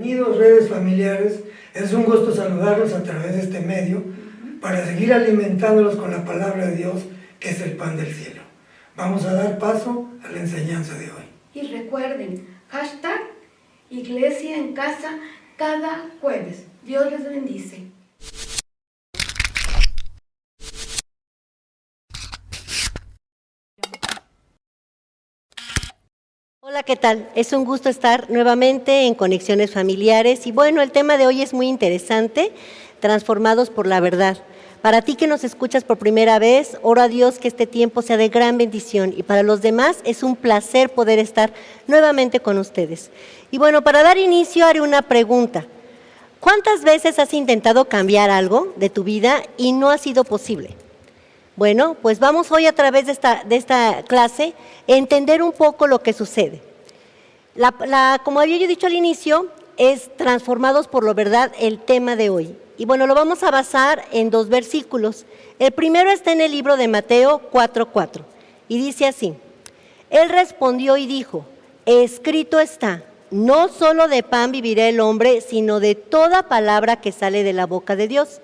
Bienvenidos, redes familiares. Es un gusto saludarlos a través de este medio para seguir alimentándolos con la palabra de Dios, que es el pan del cielo. Vamos a dar paso a la enseñanza de hoy. Y recuerden, hashtag Iglesia en Casa cada jueves. Dios les bendice. Hola, ¿qué tal? Es un gusto estar nuevamente en Conexiones Familiares y bueno, el tema de hoy es muy interesante, transformados por la verdad. Para ti que nos escuchas por primera vez, oro a Dios que este tiempo sea de gran bendición y para los demás es un placer poder estar nuevamente con ustedes. Y bueno, para dar inicio haré una pregunta. ¿Cuántas veces has intentado cambiar algo de tu vida y no ha sido posible? Bueno, pues vamos hoy a través de esta clase a entender un poco lo que sucede. Como había yo dicho al inicio, es transformados por la verdad el tema de hoy. Y bueno, lo vamos a basar en 2 versículos. El primero está en el libro de Mateo 4:4 y dice así: Él respondió y dijo, escrito está, no solo de pan vivirá el hombre, sino de toda palabra que sale de la boca de Dios.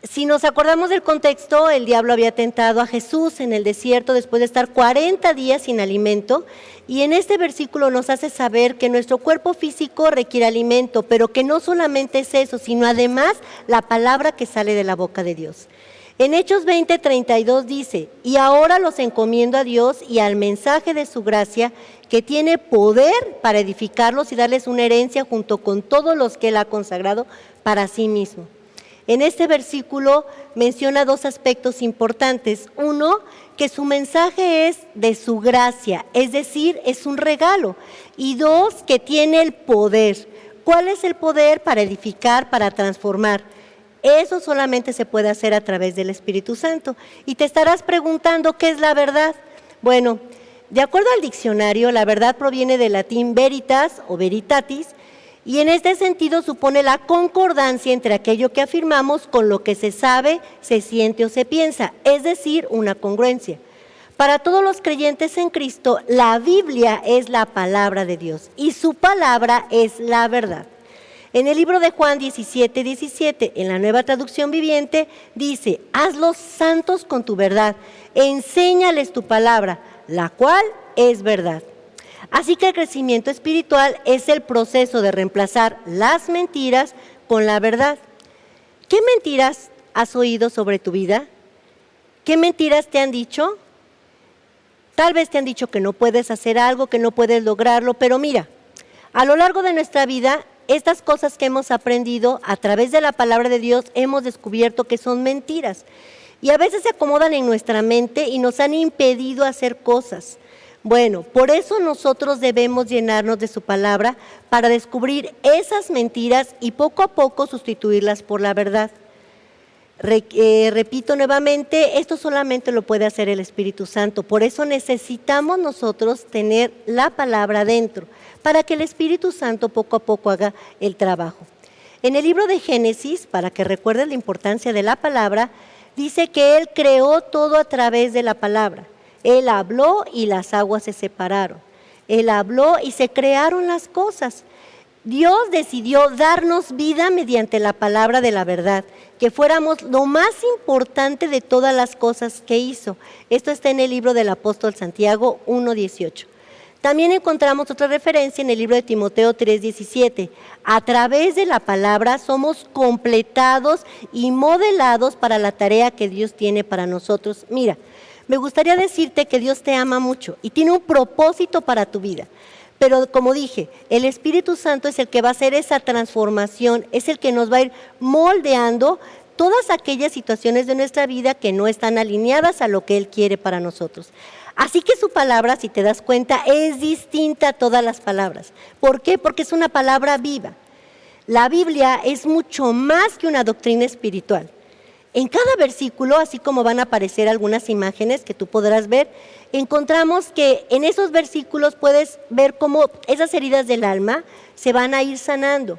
Si nos acordamos del contexto, el diablo había tentado a Jesús en el desierto después de estar 40 días sin alimento, y en este versículo nos hace saber que nuestro cuerpo físico requiere alimento, pero que no solamente es eso, sino además la palabra que sale de la boca de Dios. En Hechos 20:32 dice, y ahora los encomiendo a Dios y al mensaje de su gracia, que tiene poder para edificarlos y darles una herencia junto con todos los que Él ha consagrado para sí mismo. En este versículo menciona 2 aspectos importantes. Uno, que su mensaje es de su gracia, es decir, es un regalo. Y 2, que tiene el poder. ¿Cuál es el poder? Para edificar, para transformar. Eso solamente se puede hacer a través del Espíritu Santo. Y te estarás preguntando, ¿qué es la verdad? Bueno, de acuerdo al diccionario, la verdad proviene del latín veritas o veritatis, y en este sentido supone la concordancia entre aquello que afirmamos con lo que se sabe, se siente o se piensa, es decir, una congruencia. Para todos los creyentes en Cristo, la Biblia es la palabra de Dios y su palabra es la verdad. En el libro de Juan 17:17, en la Nueva Traducción Viviente, dice, hazlos santos con tu verdad, enséñales tu palabra, la cual es verdad. Así que el crecimiento espiritual es el proceso de reemplazar las mentiras con la verdad. ¿Qué mentiras has oído sobre tu vida? ¿Qué mentiras te han dicho? Tal vez te han dicho que no puedes hacer algo, que no puedes lograrlo, pero mira, a lo largo de nuestra vida, estas cosas que hemos aprendido a través de la palabra de Dios, hemos descubierto que son mentiras. Y a veces se acomodan en nuestra mente y nos han impedido hacer cosas. Bueno, por eso nosotros debemos llenarnos de su palabra para descubrir esas mentiras y poco a poco sustituirlas por la verdad. Repito nuevamente, esto solamente lo puede hacer el Espíritu Santo, por eso necesitamos nosotros tener la palabra dentro, para que el Espíritu Santo poco a poco haga el trabajo. En el libro de Génesis, para que recuerden la importancia de la palabra, dice que Él creó todo a través de la palabra. Él habló y las aguas se separaron. Él habló y se crearon las cosas. Dios decidió darnos vida mediante la palabra de la verdad, que fuéramos lo más importante de todas las cosas que hizo. Esto está en el libro del apóstol Santiago 1:18. También encontramos otra referencia en el libro de Timoteo 3:17. A través de la palabra somos completados y modelados para la tarea que Dios tiene para nosotros. Mira, me gustaría decirte que Dios te ama mucho y tiene un propósito para tu vida. Pero como dije, el Espíritu Santo es el que va a hacer esa transformación, es el que nos va a ir moldeando todas aquellas situaciones de nuestra vida que no están alineadas a lo que Él quiere para nosotros. Así que su palabra, si te das cuenta, es distinta a todas las palabras. ¿Por qué? Porque es una palabra viva. La Biblia es mucho más que una doctrina espiritual. En cada versículo, así como van a aparecer algunas imágenes que tú podrás ver, encontramos que en esos versículos puedes ver cómo esas heridas del alma se van a ir sanando.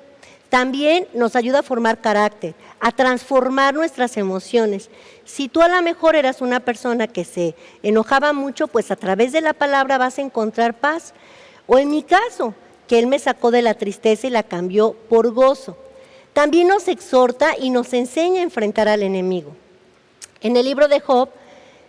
También nos ayuda a formar carácter, a transformar nuestras emociones. Si tú a lo mejor eras una persona que se enojaba mucho, pues a través de la palabra vas a encontrar paz. O en mi caso, que Él me sacó de la tristeza y la cambió por gozo. También nos exhorta y nos enseña a enfrentar al enemigo. En el libro de Job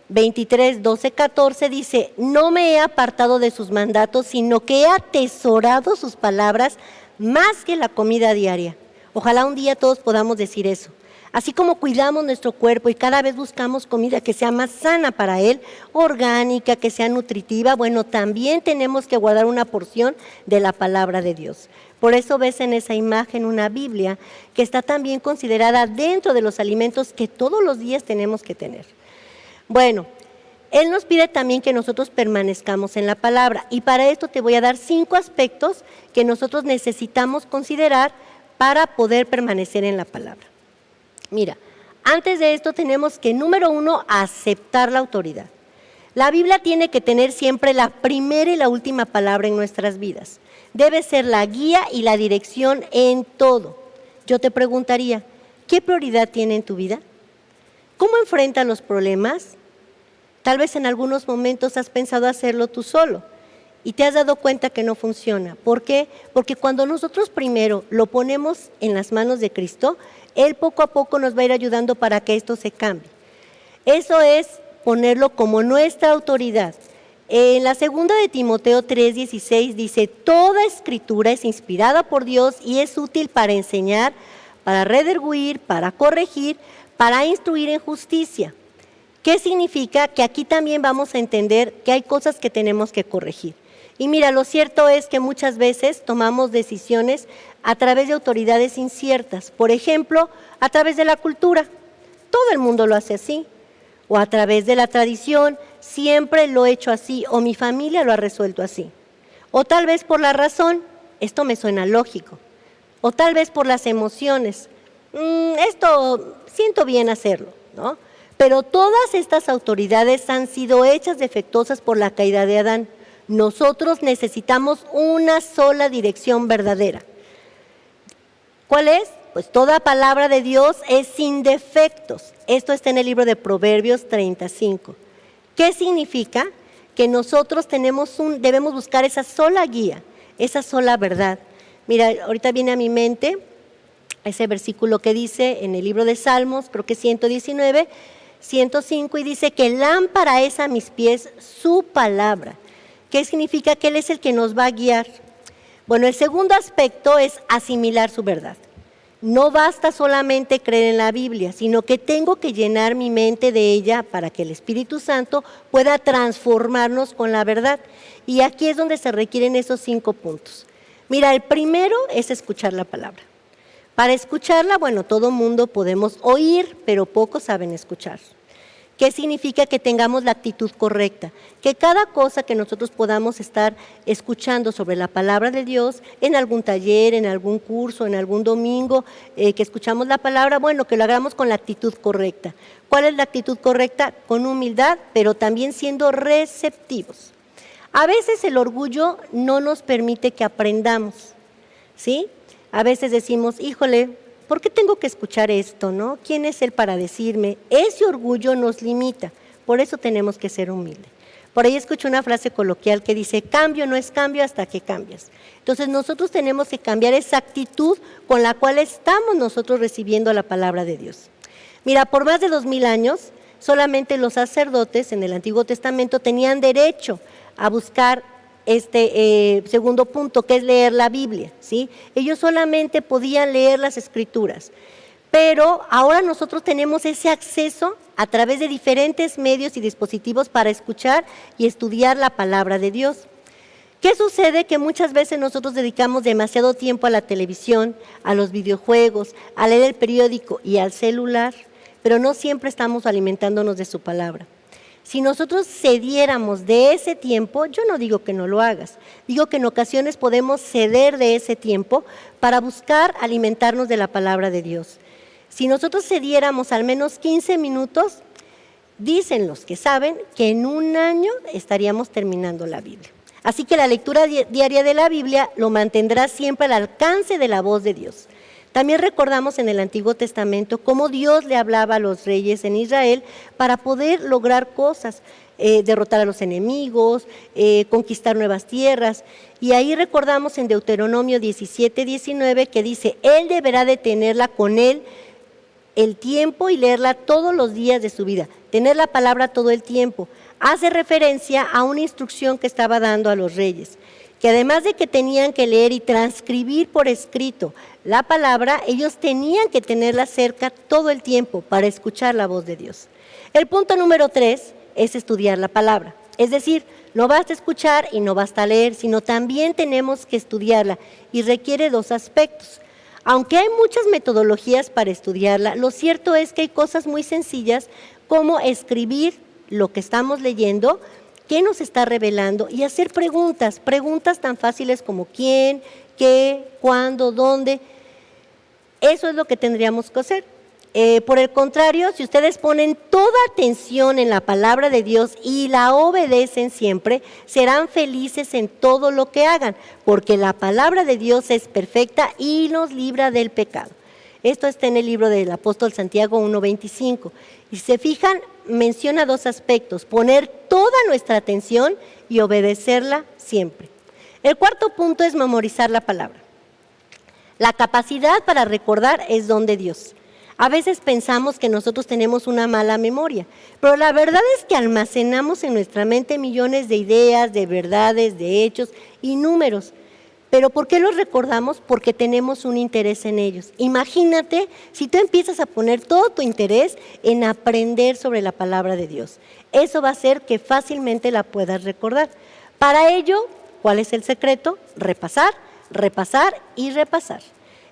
23, 12, 14 dice: no me he apartado de sus mandatos, sino que he atesorado sus palabras más que la comida diaria. Ojalá un día todos podamos decir eso. Así como cuidamos nuestro cuerpo y cada vez buscamos comida que sea más sana para él, orgánica, que sea nutritiva, bueno, también tenemos que guardar una porción de la palabra de Dios. Por eso ves en esa imagen una Biblia que está también considerada dentro de los alimentos que todos los días tenemos que tener. Bueno, Él nos pide también que nosotros permanezcamos en la palabra, y para esto te voy a dar 5 aspectos que nosotros necesitamos considerar para poder permanecer en la palabra. Mira, antes de esto tenemos que, número 1, aceptar la autoridad. La Biblia tiene que tener siempre la primera y la última palabra en nuestras vidas. Debe ser la guía y la dirección en todo. Yo te preguntaría, ¿qué prioridad tiene en tu vida? ¿Cómo enfrentas los problemas? Tal vez en algunos momentos has pensado hacerlo tú solo y te has dado cuenta que no funciona. ¿Por qué? Porque cuando nosotros primero lo ponemos en las manos de Cristo, Él poco a poco nos va a ir ayudando para que esto se cambie. Eso es ponerlo como nuestra autoridad. En la segunda de Timoteo 3:16 dice: toda escritura es inspirada por Dios y es útil para enseñar, para redarguir, para corregir, para instruir en justicia. ¿Qué significa? Que aquí también vamos a entender que hay cosas que tenemos que corregir. Y mira, lo cierto es que muchas veces tomamos decisiones a través de autoridades inciertas. Por ejemplo, a través de la cultura. Todo el mundo lo hace así. O a través de la tradición, siempre lo he hecho así, o mi familia lo ha resuelto así. O tal vez por la razón, esto me suena lógico. O tal vez por las emociones, esto siento bien hacerlo, ¿no? Pero todas estas autoridades han sido hechas defectuosas por la caída de Adán. Nosotros necesitamos una sola dirección verdadera. ¿Cuál es? Pues toda palabra de Dios es sin defectos. Esto está en el libro de Proverbios 35. ¿Qué significa? Que nosotros debemos buscar esa sola guía, esa sola verdad. Mira, ahorita viene a mi mente ese versículo que dice en el libro de Salmos, creo que 119, 105, y dice que lámpara es a mis pies su palabra. ¿Qué significa? Que Él es el que nos va a guiar. Bueno, el segundo aspecto es asimilar su verdad. No basta solamente creer en la Biblia, sino que tengo que llenar mi mente de ella para que el Espíritu Santo pueda transformarnos con la verdad. Y aquí es donde se requieren esos 5 puntos. Mira, el primero es escuchar la palabra. Para escucharla, bueno, todo mundo podemos oír, pero pocos saben escuchar. ¿Qué significa? Que tengamos la actitud correcta, que cada cosa que nosotros podamos estar escuchando sobre la palabra de Dios, en algún taller, en algún curso, en algún domingo, que escuchamos la palabra, bueno, que lo hagamos con la actitud correcta. ¿Cuál es la actitud correcta? Con humildad, pero también siendo receptivos. A veces el orgullo no nos permite que aprendamos, ¿sí? A veces decimos, híjole, ¿por qué tengo que escuchar esto, no? ¿Quién es Él para decirme? Ese orgullo nos limita, por eso tenemos que ser humildes. Por ahí escuché una frase coloquial que dice, cambio no es cambio hasta que cambias. Entonces nosotros tenemos que cambiar esa actitud con la cual estamos nosotros recibiendo la palabra de Dios. Mira, por más de 2000 años, solamente los sacerdotes en el Antiguo Testamento tenían derecho a buscar este segundo punto, que es leer la Biblia, ¿sí? Ellos solamente podían leer las Escrituras, pero ahora nosotros tenemos ese acceso a través de diferentes medios y dispositivos para escuchar y estudiar la palabra de Dios. ¿Qué sucede? Que muchas veces nosotros dedicamos demasiado tiempo a la televisión, a los videojuegos, a leer el periódico y al celular, pero no siempre estamos alimentándonos de su palabra. Si nosotros cediéramos de ese tiempo, yo no digo que no lo hagas, digo que en ocasiones podemos ceder de ese tiempo para buscar alimentarnos de la palabra de Dios. Si nosotros cediéramos al menos 15 minutos, dicen los que saben que en un año estaríamos terminando la Biblia. Así que la lectura diaria de la Biblia lo mantendrá siempre al alcance de la voz de Dios. También recordamos en el Antiguo Testamento cómo Dios le hablaba a los reyes en Israel para poder lograr cosas. derrotar a los enemigos, conquistar nuevas tierras. Y ahí recordamos en Deuteronomio 17:19 que dice, él deberá de tenerla con él el tiempo y leerla todos los días de su vida, tener la palabra todo el tiempo. Hace referencia a una instrucción que estaba dando a los reyes, que además de que tenían que leer y transcribir por escrito la palabra, ellos tenían que tenerla cerca todo el tiempo para escuchar la voz de Dios. El punto número 3 es estudiar la palabra, es decir, no basta escuchar y no basta leer, sino también tenemos que estudiarla y requiere 2 aspectos. Aunque hay muchas metodologías para estudiarla, lo cierto es que hay cosas muy sencillas como escribir lo que estamos leyendo, qué nos está revelando y hacer preguntas tan fáciles como quién, qué, cuándo, dónde. Eso es lo que tendríamos que hacer. Por el contrario, si ustedes ponen toda atención en la palabra de Dios y la obedecen siempre, serán felices en todo lo que hagan, porque la palabra de Dios es perfecta y nos libra del pecado. Esto está en el libro del apóstol Santiago 1:25. Y si se fijan, menciona 2 aspectos, poner toda nuestra atención y obedecerla siempre. El cuarto punto es memorizar la palabra. La capacidad para recordar es don de Dios. A veces pensamos que nosotros tenemos una mala memoria, pero la verdad es que almacenamos en nuestra mente millones de ideas, de verdades, de hechos y números. ¿Pero por qué los recordamos? Porque tenemos un interés en ellos. Imagínate si tú empiezas a poner todo tu interés en aprender sobre la palabra de Dios. Eso va a hacer que fácilmente la puedas recordar. Para ello, ¿cuál es el secreto? Repasar, repasar y repasar.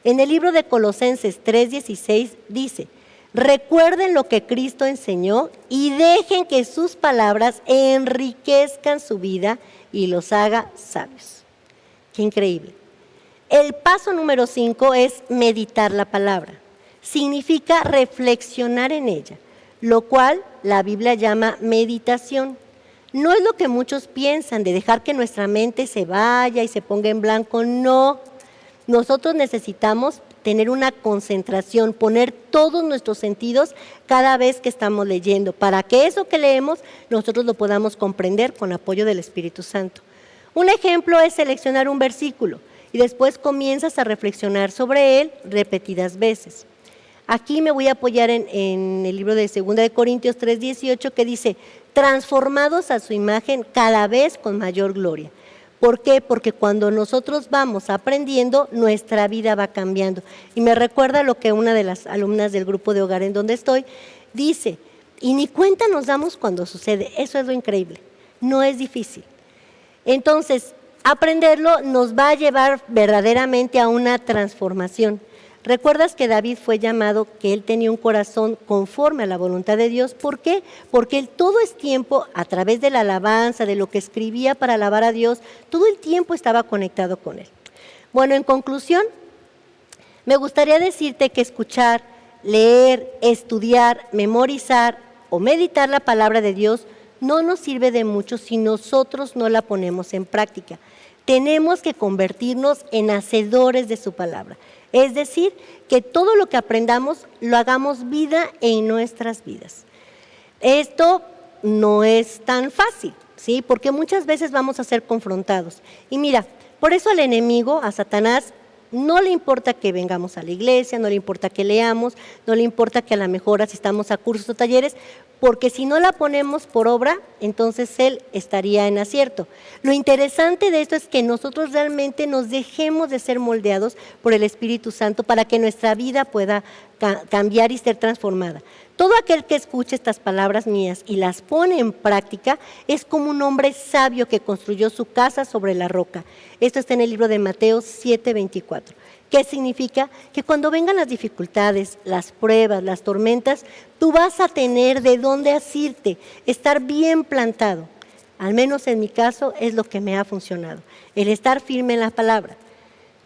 En el libro de Colosenses 3:16 dice, recuerden lo que Cristo enseñó y dejen que sus palabras enriquezcan su vida y los haga sabios. Qué increíble. El paso número 5 es meditar la palabra. Significa reflexionar en ella, lo cual la Biblia llama meditación. No es lo que muchos piensan de dejar que nuestra mente se vaya y se ponga en blanco, no. Nosotros necesitamos tener una concentración, poner todos nuestros sentidos cada vez que estamos leyendo, para que eso que leemos nosotros lo podamos comprender con apoyo del Espíritu Santo. Un ejemplo es seleccionar un versículo y después comienzas a reflexionar sobre él repetidas veces. Aquí me voy a apoyar en el libro de 2 de Corintios 3:18 que dice, transformados a su imagen cada vez con mayor gloria. ¿Por qué? Porque cuando nosotros vamos aprendiendo, nuestra vida va cambiando. Y me recuerda lo que una de las alumnas del grupo de hogar en donde estoy dice, y ni cuenta nos damos cuando sucede. Eso es lo increíble, no es difícil. Entonces, aprenderlo nos va a llevar verdaderamente a una transformación. ¿Recuerdas que David fue llamado, que él tenía un corazón conforme a la voluntad de Dios? ¿Por qué? Porque él todo el tiempo, a través de la alabanza, de lo que escribía para alabar a Dios, todo el tiempo estaba conectado con él. Bueno, en conclusión, me gustaría decirte que escuchar, leer, estudiar, memorizar o meditar la palabra de Dios no nos sirve de mucho si nosotros no la ponemos en práctica. Tenemos que convertirnos en hacedores de su palabra. Es decir, que todo lo que aprendamos lo hagamos vida en nuestras vidas. Esto no es tan fácil, ¿sí? Porque muchas veces vamos a ser confrontados. Y mira, por eso al enemigo, a Satanás, no le importa que vengamos a la iglesia, no le importa que leamos, no le importa que a lo mejor asistamos a cursos o talleres, porque si no la ponemos por obra, entonces él estaría en acierto. Lo interesante de esto es que nosotros realmente nos dejemos de ser moldeados por el Espíritu Santo para que nuestra vida pueda cambiar y ser transformada. Todo aquel que escuche estas palabras mías y las pone en práctica es como un hombre sabio que construyó su casa sobre la roca. Esto está en el libro de Mateo 7:24. ¿Qué significa? Que cuando vengan las dificultades, las pruebas, las tormentas, tú vas a tener de dónde asirte, estar bien plantado. Al menos en mi caso es lo que me ha funcionado, el estar firme en la palabra.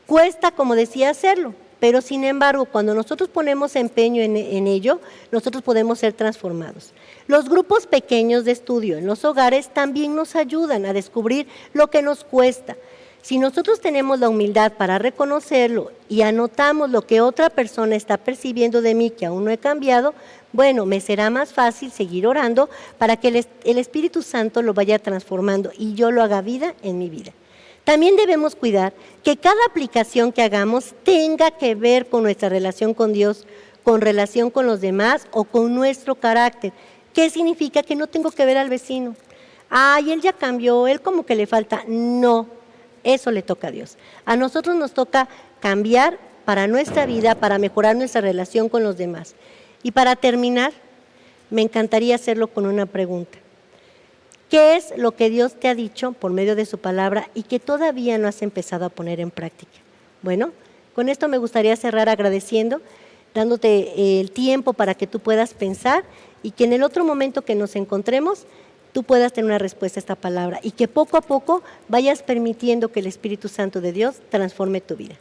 Cuesta, como decía, hacerlo, pero sin embargo, cuando nosotros ponemos empeño en ello, nosotros podemos ser transformados. Los grupos pequeños de estudio en los hogares también nos ayudan a descubrir lo que nos cuesta. Si nosotros tenemos la humildad para reconocerlo y anotamos lo que otra persona está percibiendo de mí que aún no he cambiado, bueno, me será más fácil seguir orando para que el Espíritu Santo lo vaya transformando y yo lo haga vida en mi vida. También debemos cuidar que cada aplicación que hagamos tenga que ver con nuestra relación con Dios, con relación con los demás o con nuestro carácter. ¿Qué significa? Que no tengo que ver al vecino. Ay, él ya cambió, él como que le falta. No, eso le toca a Dios. A nosotros nos toca cambiar para nuestra vida, para mejorar nuestra relación con los demás. Y para terminar, me encantaría hacerlo con una pregunta. ¿Qué es lo que Dios te ha dicho por medio de su palabra y que todavía no has empezado a poner en práctica? Bueno, con esto me gustaría cerrar agradeciendo, dándote el tiempo para que tú puedas pensar y que en el otro momento que nos encontremos, tú puedas tener una respuesta a esta palabra y que poco a poco vayas permitiendo que el Espíritu Santo de Dios transforme tu vida.